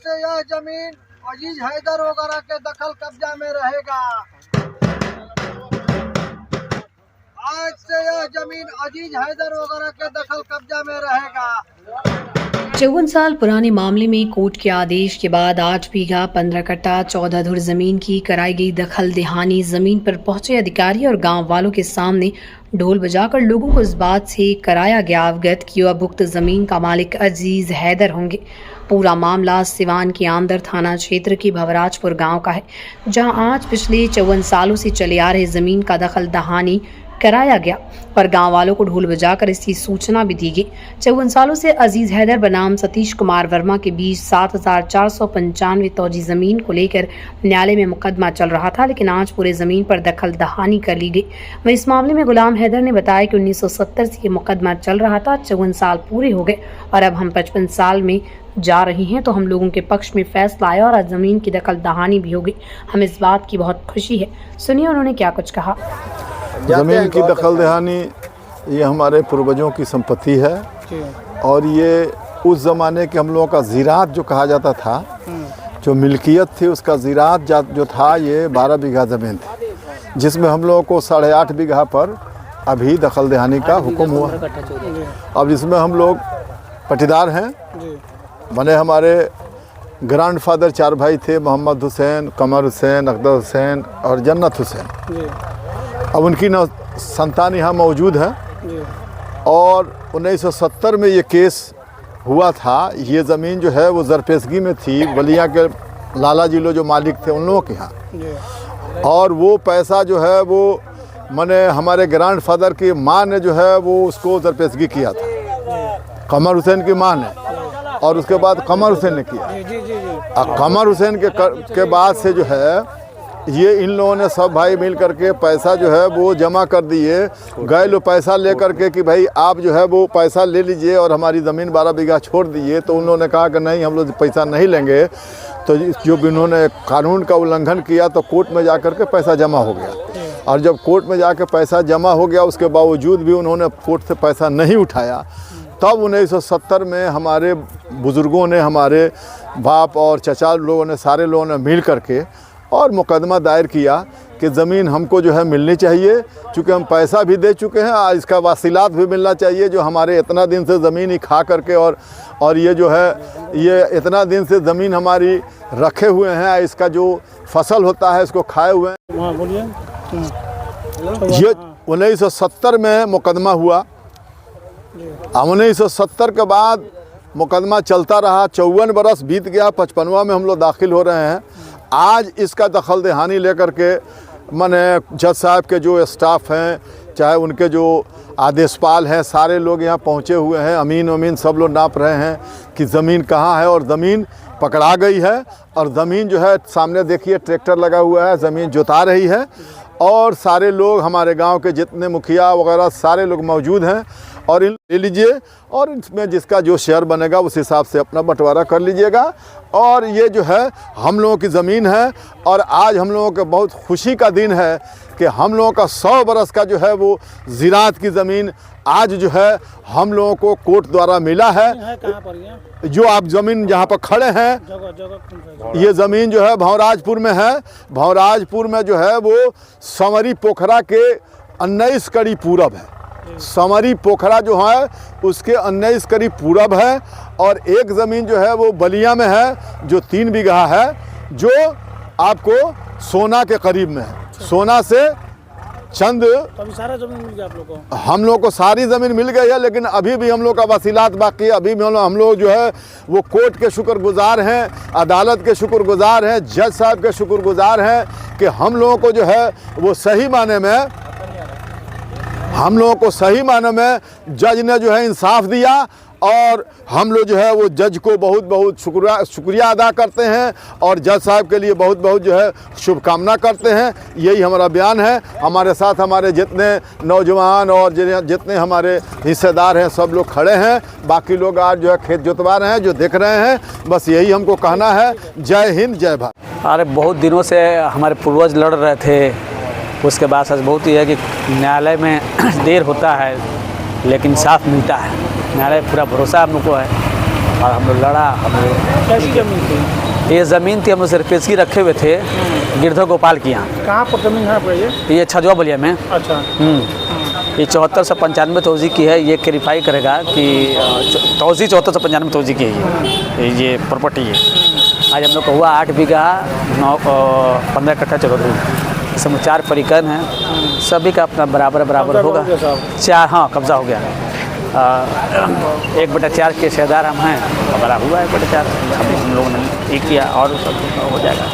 से यह जमीन अजीज हैदर वगैरह के दखल कब्जा में रहेगा। आज से यह जमीन अजीज हैदर वगैरह के दखल कब्जा में रहेगा। 54 साल पुराने मामले में कोर्ट के आदेश के बाद 8 बीघा 15 कट्टा 14 धुर जमीन की कराई गई दखल दहानी जमीन पर पहुंचे अधिकारी और गांव वालों के सामने ढोल बजाकर लोगों को इस बात से कराया गया अवगत कि अभुक्त जमीन का मालिक अजीज हैदर होंगे। पूरा मामला सिवान के आंदर थाना क्षेत्र के भवराजपुर गांव का है, जहां आज पिछले 54 सालों से चले आ रहे जमीन का दखल दहानी कराया गया और गांव वालों को ढोल बजाकर इसकी सूचना भी दी गई। 54 सालों से अजीज हैदर बनाम सतीश कुमार वर्मा के बीच 7,495 तौजी जमीन को लेकर न्यायालय में मुकदमा चल रहा था, लेकिन आज पूरे जमीन पर दखल दहानी कर ली गई। वहीं इस मामले में गुलाम हैदर ने बताया कि 1970 से ये मुकदमा चल रहा था, 54 साल पूरे हो गए और अब हम 55 साल में जा रहे हैं, तो हम लोगों के पक्ष में फैसला आया और आज जमीन की दखल दहानी भी हो गई। हमें इस बात की बहुत खुशी है। सुनिए उन्होंने क्या कुछ कहा। ज़मीन की दखल दहानी ये हमारे पूर्वजों की संपत्ति है और ये उस ज़माने के हम लोगों का ज़राअत जो कहा जाता था, जो मिल्कियत थी उसका ज़राअत जो था ये 12 बीघा ज़मीन थी, जिसमें हम लोगों को 8.5 बीघा पर अभी दखल दहानी का हुक्म हुआ। अब इसमें हम लोग पटीदार हैं बने। हमारे ग्रैंडफादर 4 भाई थे, मोहम्मद हुसैन, कमर हुसैन, अकबर हुसैन और जन्नत हुसैन। अब उनकी संतान यहाँ मौजूद है और 1970 में ये केस हुआ था। ये ज़मीन जो है वो ज़रपेशगी में थी, बलिया के लाला जिलो जो मालिक थे उन लोगों के यहाँ, और वो पैसा जो है वो मैंने हमारे ग्रैंडफादर की माँ ने जो है वो उसको ज़रपेशगी किया था, कमर हुसैन की माँ ने, और उसके बाद कमर हुसैन ने किया। कमर हुसैन के बाद से जो है ये इन लोगों ने सब भाई मिल करके पैसा जो है वो जमा कर दिए। गए लो पैसा ले करके कि भाई आप जो है वो पैसा ले लीजिए और हमारी ज़मीन 12 बीघा छोड़ दीजिए। तो उन लोगों ने कहा कि नहीं, हम लोग पैसा नहीं लेंगे। तो जो इन्होंने कानून का उल्लंघन किया तो कोर्ट में जा कर के पैसा जमा हो गया, और जब कोर्ट में जाकर पैसा जमा हो गया उसके बावजूद भी उन्होंने कोर्ट से पैसा नहीं उठाया। तब 1970 में हमारे बुज़ुर्गों ने, हमारे बाप और चचा लोगों ने, सारे लोगों ने मिल करके और मुकदमा दायर किया कि ज़मीन हमको जो है मिलनी चाहिए, चूँकि हम पैसा भी दे चुके हैं और इसका वासिलात भी मिलना चाहिए, जो हमारे इतना दिन से ज़मीन ही खा करके और ये जो है ये इतना दिन से ज़मीन हमारी रखे हुए हैं, इसका जो फसल होता है इसको खाए हुए हैं। ये 1970 में मुकदमा हुआ। 1970 के बाद मुकदमा चलता रहा, 54 बरस बीत गया, 55वां में हम लोग दाखिल हो रहे हैं। आज इसका दखल दहानी लेकर के माने जज साहब के जो स्टाफ हैं, चाहे उनके जो आदेशपाल हैं, सारे लोग यहाँ पहुँचे हुए हैं। अमीन सब लोग नाप रहे हैं कि ज़मीन कहाँ है, और ज़मीन पकड़ा गई है। और ज़मीन जो है सामने देखिए ट्रैक्टर लगा हुआ है, ज़मीन जोता रही है, और सारे लोग हमारे गांव के जितने मुखिया वगैरह सारे लोग मौजूद हैं। और इन ले लीजिए और इसमें जिसका जो शेयर बनेगा उस हिसाब से अपना बंटवारा कर लीजिएगा। और ये जो है हम लोगों की ज़मीन है, और आज हम लोगों के बहुत खुशी का दिन है कि हम लोगों का 100 बरस का जो है वो ज़राअत की ज़मीन आज जो है हम लोगों को कोर्ट द्वारा मिला है। जो आप ज़मीन जहाँ पर खड़े हैं, ये ज़मीन जो है भवराजपुर में है। भवराजपुर में जो है वो समरी पोखरा के 19 कड़ी पूरब है। समरी पोखरा जो है उसके 19 कड़ी पूरब है, और एक ज़मीन जो है वो बलिया में है जो 3 बीघा है, जो आपको सोना के करीब में है। सोना से चंद सारा ज़मीन मिल गया आप लोगों को। हम लोग को सारी ज़मीन मिल गई है, लेकिन अभी भी हम लोग का वसीलात बाकी है। अभी भी हम लोग जो है वो कोर्ट के शुक्रगुजार हैं, अदालत के शुक्रगुजार हैं, जज साहब के शुक्रगुजार हैं कि हम लोगों को जो है वो सही माने में जज ने जो है इंसाफ दिया। और हम लोग जो है वो जज को बहुत बहुत शुक्रिया अदा करते हैं, और जज साहब के लिए बहुत बहुत जो है शुभकामना करते हैं। यही हमारा बयान है। हमारे साथ हमारे जितने नौजवान और जितने हमारे हिस्सेदार हैं सब लोग खड़े हैं। बाकी लोग आज जो है खेत जोतवा रहे हैं, जो देख रहे हैं। बस यही हमको कहना है। जय हिंद, जय भारत। अरे बहुत दिनों से हमारे पूर्वज लड़ रहे थे, उसके बाद सच बहुत ही है कि न्यायालय में देर होता है लेकिन इंसाफ मिलता है। न्यायालय पूरा भरोसा हम लोग को है और हम लोग लड़ा, हम लोग कैसी जमीन थी? ये ज़मीन थी, हम लोग सिर्फ पेशगी रखे हुए थे गिरधर गोपाल की यहाँ। कहाँ पर जमीन है आपका ये? छजवा बलिया में। अच्छा। ये 7495 तोज़ी की है। ये क्लेरिफाई करेगा कि तोज़ी 7495 तोज़ी की है ये प्रॉपर्टी है। आज हम लोग को हुआ 8 बीघा 15 कट्ठा 14 धुर। इसमें 4 परिकन हैं, सभी का अपना बराबर कब्जा होगा। हो गया साहब? 4, हाँ कब्जा हो गया। 1/4 के हिस्सेदार हम हैं, हमारा हुआ 1/4 हम लोगों ने ये किया और सब हो जाएगा।